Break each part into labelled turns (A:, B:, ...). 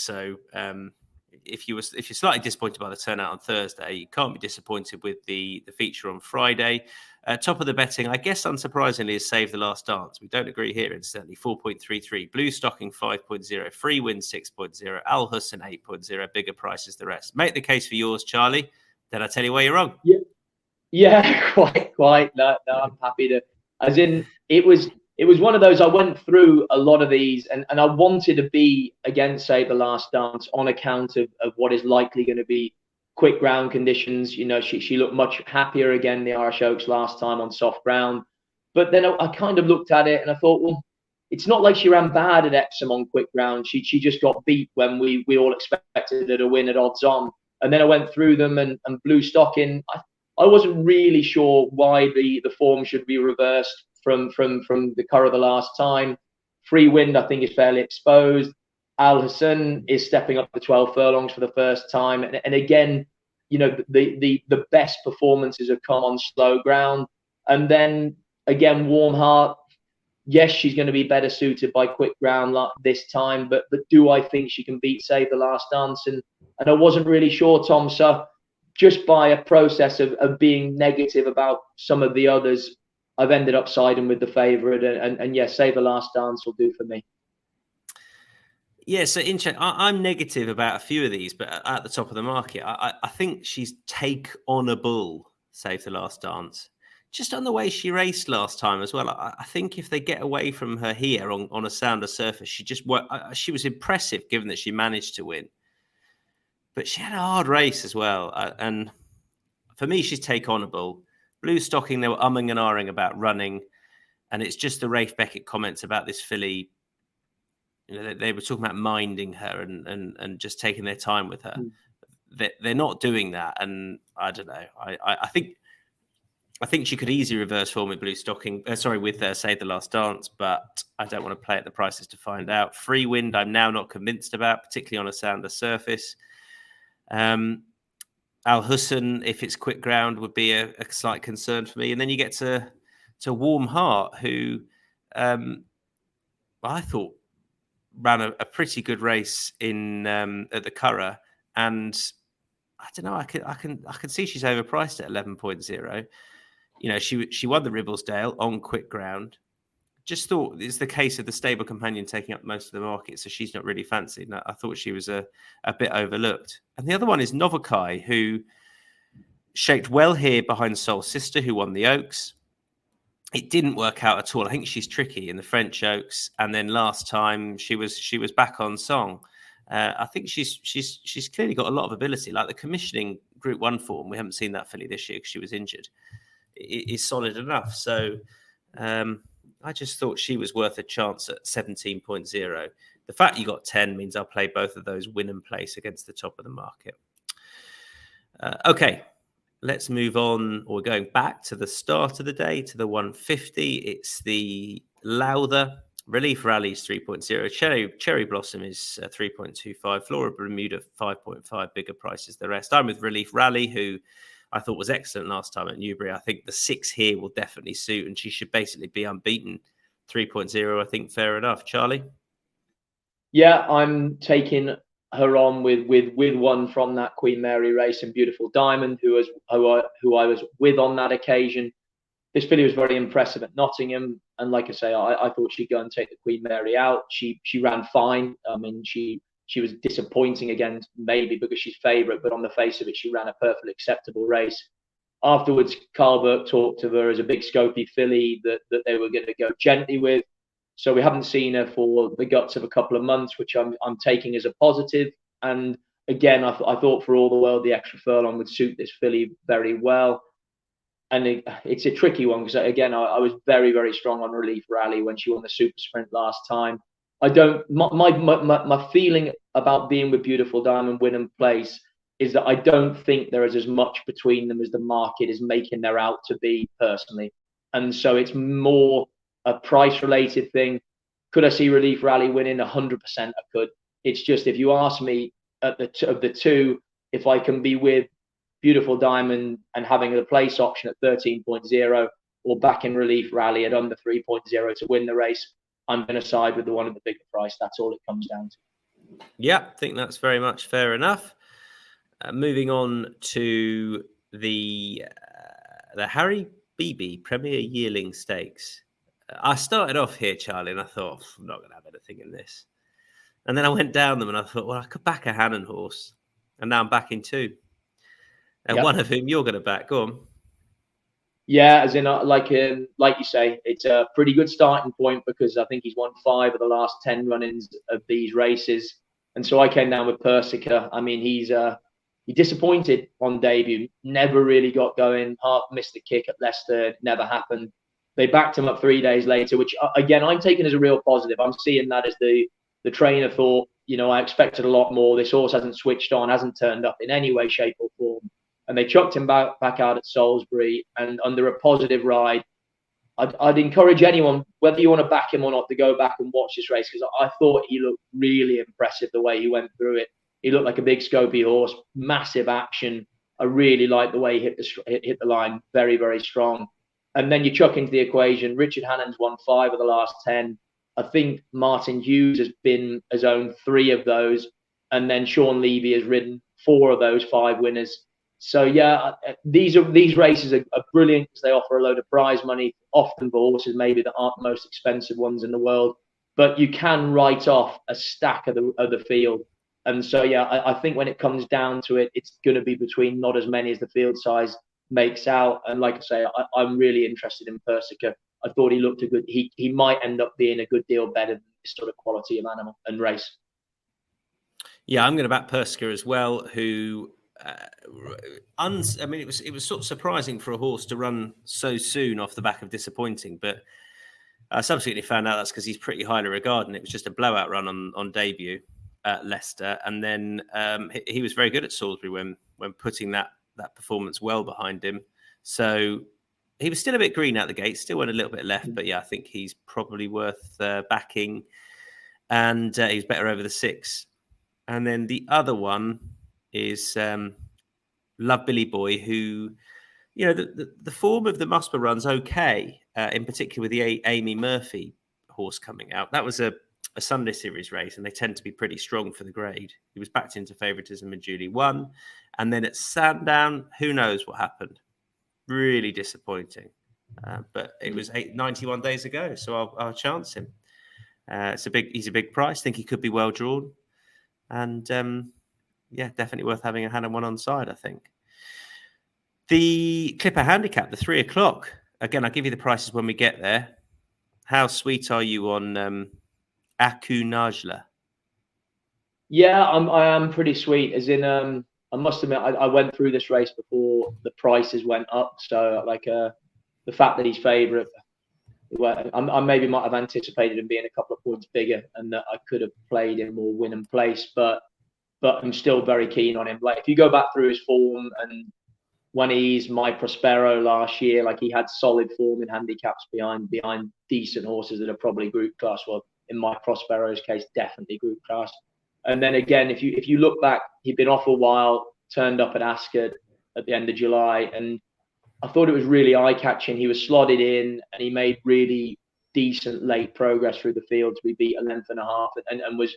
A: So if you're slightly disappointed by the turnout on Thursday, you can't be disappointed with the feature on Friday. Top of the betting, I guess unsurprisingly, is Save the Last Dance. We don't agree here, incidentally. 4.33, Blue Stocking 5.0, Free Win 6.0, Al Hussein 8.0, bigger prices the rest. Make the case for yours, Charlie. Then I tell you where you're wrong.
B: Yeah, quite. No, I'm happy to. As in, it was one of those. I went through a lot of these, and I wanted to be against Save the Last Dance on account of what is likely going to be quick ground conditions. You know, she looked much happier again, the Irish Oaks, last time on soft ground. But then I kind of looked at it and I thought, well, it's not like she ran bad at Epsom on quick ground. She just got beat when we all expected her to win at odds on. And then I went through them, and Blue Stocking, I wasn't really sure why the form should be reversed from the Curragh the last time. Free Wind, I think, is fairly exposed. Al Hussein is stepping up to 12 furlongs for the first time. And again, you know, the best performances have come on slow ground. And then again, Warm Heart, yes, she's going to be better suited by quick ground this time, but do I think she can beat Save the Last Dance? And I wasn't really sure, Tom. So just by a process of being negative about some of the others, I've ended up siding with the favourite, and yes, Save the Last Dance will do for me.
A: Yeah, so I'm negative about a few of these, but at the top of the market, I think she's take on a bull, Save the Last Dance. Just on the way she raced last time as well. I think if they get away from her here on a sounder surface, she was impressive given that she managed to win. But she had a hard race as well. And for me, she's take on a bull. Blue Stocking, they were umming and ahhing about running. And it's just the Rafe Beckett comments about this filly. You know, they were talking about minding her and just taking their time with her. They're not doing that. And I don't know. I think she could easily reverse form with Blue Stocking. With Save the Last Dance, but I don't want to play at the prices to find out. Free Wind, I'm now not convinced about, particularly on a sounder surface. Al Hussein, if it's quick ground, would be a slight concern for me. And then you get to Warm Heart, who I thought ran a pretty good race in at the Curragh, and I don't know. I can see she's overpriced at 11.0. You know, she won the Ribblesdale on quick ground. Just thought it's the case of the stable companion taking up most of the market, so she's not really fancied. And I thought she was a bit overlooked. And the other one is Novakai, who shaped well here behind Soul Sister, who won the Oaks. It didn't work out at all. I think she's tricky in the French Oaks, and then last time she was back on song. I think she's clearly got a lot of ability. Like the commissioning Group 1 form, we haven't seen that filly this year because she was injured. Is solid enough. So I just thought she was worth a chance at 17.0. The fact you got 10 means I'll play both of those win and place against the top of the market. Okay, let's move on. We're going back to the start of the day, to the 150. It's the Lowther. Relief Rally is 3.0. Cherry Blossom is 3.25. Flora Bermuda 5.5. Bigger prices the rest. I'm with Relief Rally, who I thought was excellent last time at Newbury. I think the 6 here will definitely suit, and she should basically be unbeaten. 3.0, I think, fair enough. Charlie?
B: Yeah, I'm taking her on with one from that Queen Mary race, and Beautiful Diamond, who I was with on that occasion. This filly was very impressive at Nottingham, and like I say, I thought she'd go and take the Queen Mary out. She ran fine. I mean, she was disappointing again, maybe because she's favourite, but on the face of it, she ran a perfectly acceptable race. Afterwards, Carl Burke talked to her as a big scopy filly that they were going to go gently with. So we haven't seen her for the guts of a couple of months, which I'm taking as a positive. And again, I thought for all the world the extra furlong would suit this filly very well. And it's a tricky one because, again, I was very, very strong on Relief Rally when she won the Super Sprint last time. My feeling about being with Beautiful Diamond win and place is that I don't think there is as much between them as the market is making her out to be, personally. And so it's more a price related thing. Could I see Relief Rally winning? 100% I could. It's just, if you ask me of the two, if I can be with Beautiful Diamond and having the place option at 13.0 or back in Relief Rally at under 3.0 to win the race, I'm going to side with the one at the bigger price. That's all it comes down to.
A: Yeah, I think that's very much fair enough. Moving on to the Harry Beebe Premier Yearling Stakes. I started off here, Charlie, and I thought, I'm not going to have anything in this. And then I went down them and I thought, well, I could back a Hannon horse. And now I'm backing two. And
B: Yep.
A: one of whom you're going to back. Go on.
B: Yeah, as in like you say, it's a pretty good starting point because I think he's won 5 of the last 10 run-ins of these races, and so I came down with Persica. I mean, he disappointed on debut, never really got going. Half missed the kick at Leicester, it never happened. They backed him up 3 days later, which again I'm taking as a real positive. I'm seeing that as the trainer thought. I expected a lot more. This horse hasn't switched on, hasn't turned up in any way, shape, or form. And they chucked him back out at Salisbury, and under a positive ride. I'd encourage anyone, whether you want to back him or not, to go back and watch this race, because I thought he looked really impressive the way he went through it. He looked like a big scopy horse, massive action. I really liked the way he hit the line, very, very strong. And then you chuck into the equation, Richard Hannon's won 5 of the last 10. I think Martin Hughes has owned 3 of those, and then Sean Levy has ridden 4 of those 5 winners. So yeah, these races are brilliant because they offer a load of prize money, often for horses maybe that aren't the most expensive ones in the world. But you can write off a stack of the field, and so yeah, I think when it comes down to it, it's going to be between not as many as the field size makes out. And like I say, I'm really interested in Persica. I thought he looked a good. He might end up being a good deal better than this sort of quality of animal and race.
A: Yeah, I'm going to back Persica as well, who. I mean, it was sort of surprising for a horse to run so soon off the back of disappointing, but I subsequently found out that's because he's pretty highly regarded. It was just a blowout run on debut at Leicester, and then he was very good at Salisbury when putting that performance well behind him. So he was still a bit green out the gate, still went a little bit left, but yeah, I think he's probably worth backing, and he's better over the 6. And then the other one is Love Billy Boy, who, the form of the Musper run's okay, in particular with the Amy Murphy horse coming out. That was a Sunday Series race, and they tend to be pretty strong for the grade. He was backed into favouritism and duly won. And then at Sandown, who knows what happened? Really disappointing. But it was 91 days ago, so I'll chance him. He's a big price. Think he could be well drawn. And yeah, definitely worth having a Hannon one on side, I think. The Clipper Handicap, the 3 o'clock. Again, I'll give you the prices when we get there. How sweet are you on Aku Najla?
B: Yeah, I am pretty sweet. As in, I must admit, I went through this race before the prices went up. So, like, the fact that he's favourite, I maybe might have anticipated him being a couple of points bigger, and that I could have played him or win and place. But I'm still very keen on him. Like, if you go back through his form, and when he's My Prospero last year, like, he had solid form in handicaps behind decent horses that are probably group class. Well, in My Prospero's case, definitely group class. And then again, if you look back, he'd been off a while, turned up at Ascot at the end of July, and I thought it was really eye-catching. He was slotted in, and he made really decent late progress through the field. We beat a length and a half, and was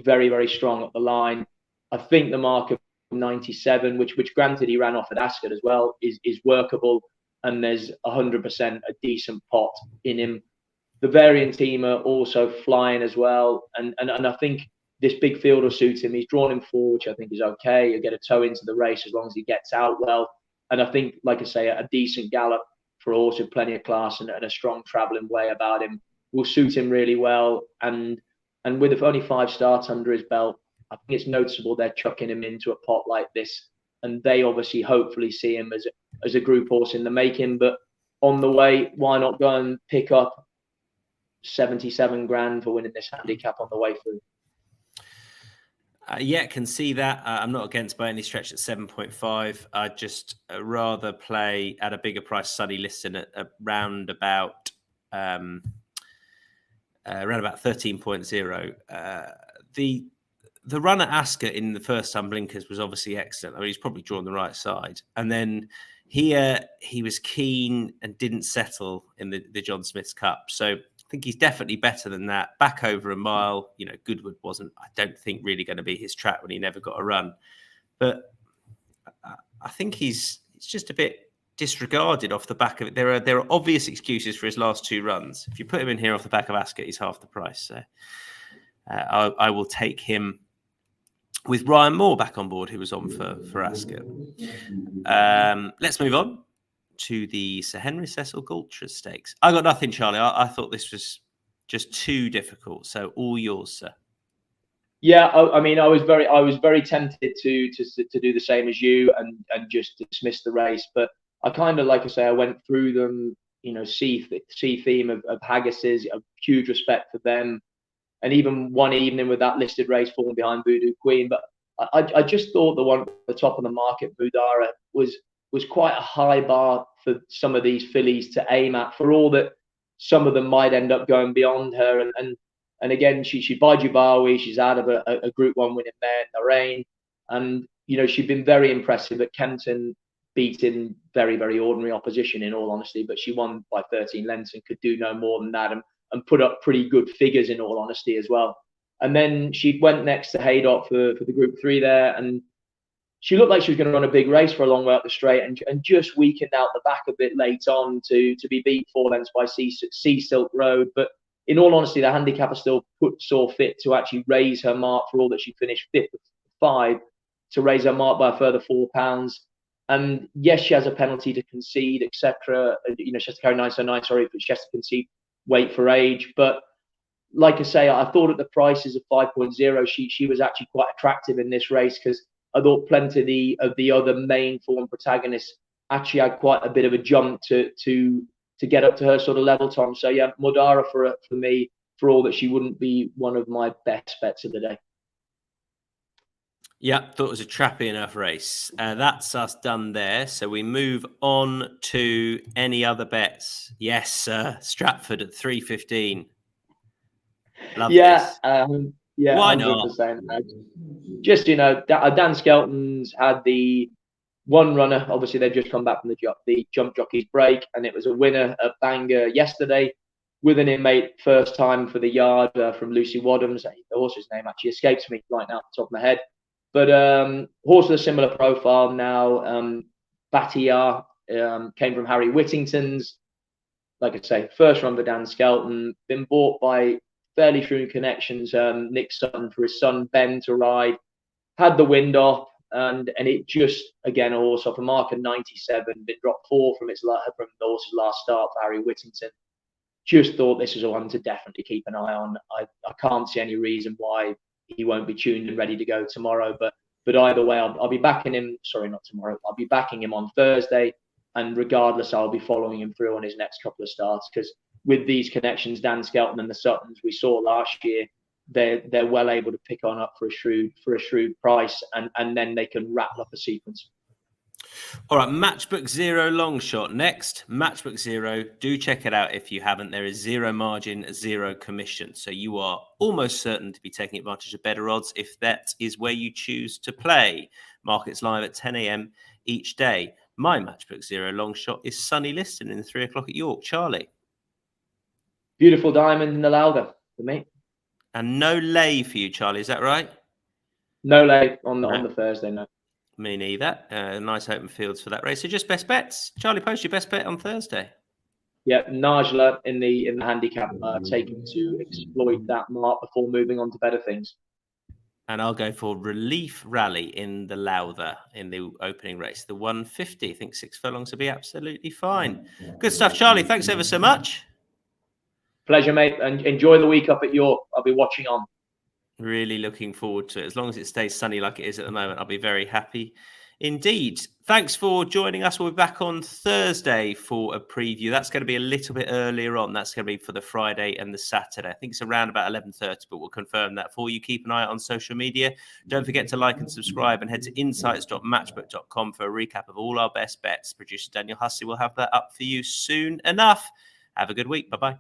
B: very, very strong at the line. I think the mark of 97, which granted he ran off at Ascot as well, is workable, and there's 100% a decent pot in him. The variant team are also flying as well, and I think this big field will suit him. He's drawn in 4, which I think is okay. He'll get a toe into the race as long as he gets out well. And I think, like I say, a decent gallop for a horse with plenty of class and a strong travelling way about him will suit him really well. And with only 5 starts under his belt, I think it's noticeable they're chucking him into a pot like this. And they obviously hopefully see him as a group horse in the making. But on the way, why not go and pick up 77 grand for winning this handicap on the way through?
A: Yeah, can see that. I'm not against by any stretch at 7.5. I'd just rather play at a bigger price Sunny Liston at around about 13.0. The run at Ascot in the first time blinkers was obviously excellent. I mean, he's probably drawn the right side. And then here he was keen and didn't settle in the John Smith's Cup. So think he's definitely better than that. Back over a mile, Goodwood wasn't, I don't think, really going to be his track when he never got a run. But I think it's just a bit disregarded off the back of it. There are obvious excuses for his last 2 runs. If you put him in here off the back of Ascot, he's half the price. So I will take him with Ryan Moore back on board, who was on for Ascot. Let's move on to the Sir Henry Cecil Gulcher Stakes. I got nothing, Charlie. I thought this was just too difficult. So all yours, sir.
B: Yeah, I mean, I was very tempted to do the same as you and just dismiss the race, but I kind of, like I say, I went through them. C theme of Haggis's, a huge respect for them, and even one evening with that listed race falling behind Voodoo Queen. But I just thought the one at the top of the market, Budara, was quite a high bar for some of these fillies to aim at, for all that some of them might end up going beyond her. And again, she's by Jubawi. She's out of a Group 1 winning mare, Narain. And, she'd been very impressive at Kempton, beating very, very ordinary opposition, in all honesty. But she won by 13 lengths and could do no more than that, and put up pretty good figures, in all honesty, as well. And then she went next to Haydock for the Group 3 there. And she looked like she was going to run a big race for a long way up the straight, and just weakened out the back a bit late on to be beat 4 lengths by Sea Silk Road. But in all honesty, the handicapper still saw fit to actually raise her mark, for all that she finished 5th of 5, to raise her mark by a further £4. And yes, she has a penalty to concede, etc. She has to carry 909, but she has to concede weight for age. But like I say, I thought at the prices of 5.0, she was actually quite attractive in this race, because I thought plenty of the other main form protagonists actually had quite a bit of a jump to get up to her sort of level, Tom. So yeah, Modara for me, for all that she wouldn't be one of my best bets of the day.
A: Yeah, thought it was a trappy enough race. That's us done there. So we move on to any other bets. Yes, Stratford at 3:15. Love this.
B: Yeah,
A: why
B: 100%. Not? Just, Dan Skelton's had the one runner. Obviously, they've just come back from the jump jockey's break, and it was a winner at Bangor yesterday with an inmate, first time for the yard, from Lucy Wadhams. The horse's name actually escapes me right now off the top of my head. But horse with a similar profile now. Battiar came from Harry Whittington's. Like I say, first run for Dan Skelton, been bought by fairly shrewd connections, Nick Sutton, for his son Ben to ride. Had the wind off, and it just, again, a horse off a mark of 97, been dropped 4 from the horse's last start for Harry Whittington. Just thought this was a one to definitely keep an eye on. I can't see any reason why he won't be tuned and ready to go tomorrow. But either way, I'll be backing him. Sorry, not tomorrow. I'll be backing him on Thursday, and regardless, I'll be following him through on his next couple of starts, because with these connections, Dan Skelton and the Suttons we saw last year, they're well able to pick on up for a shrewd price, and then they can rattle up a sequence.
A: All right, Matchbook Zero long shot next. Matchbook Zero, do check it out if you haven't. There is 0 margin, 0 commission. So you are almost certain to be taking advantage of better odds if that is where you choose to play. Markets live at 10 a.m. each day. My Matchbook Zero long shot is Sunny Liston in the 3 o'clock at York. Charlie.
B: Beautiful diamond in the Lowther for me.
A: And no lay for you, Charlie. Is that right?
B: No lay on the Thursday, no.
A: Me neither. Nice open fields for that race. So just best bets. Charlie, post your best bet on Thursday.
B: Yeah, Najla in the handicap, taken to exploit that mark before moving on to better things.
A: And I'll go for Relief Rally in the Lowther in the opening race. The 150. I think 6 furlongs will be absolutely fine. Good stuff, Charlie. Thanks ever so much.
B: Pleasure, mate. And enjoy the week up at York. I'll be watching on.
A: Really looking forward to it. As long as it stays sunny like it is at the moment, I'll be very happy indeed. Thanks for joining us. We'll be back on Thursday for a preview. That's going to be a little bit earlier on. That's going to be for the Friday and the Saturday. I think it's around about 11:30, but we'll confirm that for you. Keep an eye out on social media. Don't forget to like and subscribe, and head to insights.matchbook.com for a recap of all our best bets. Producer Daniel Hussey will have that up for you soon enough. Have a good week. Bye-bye.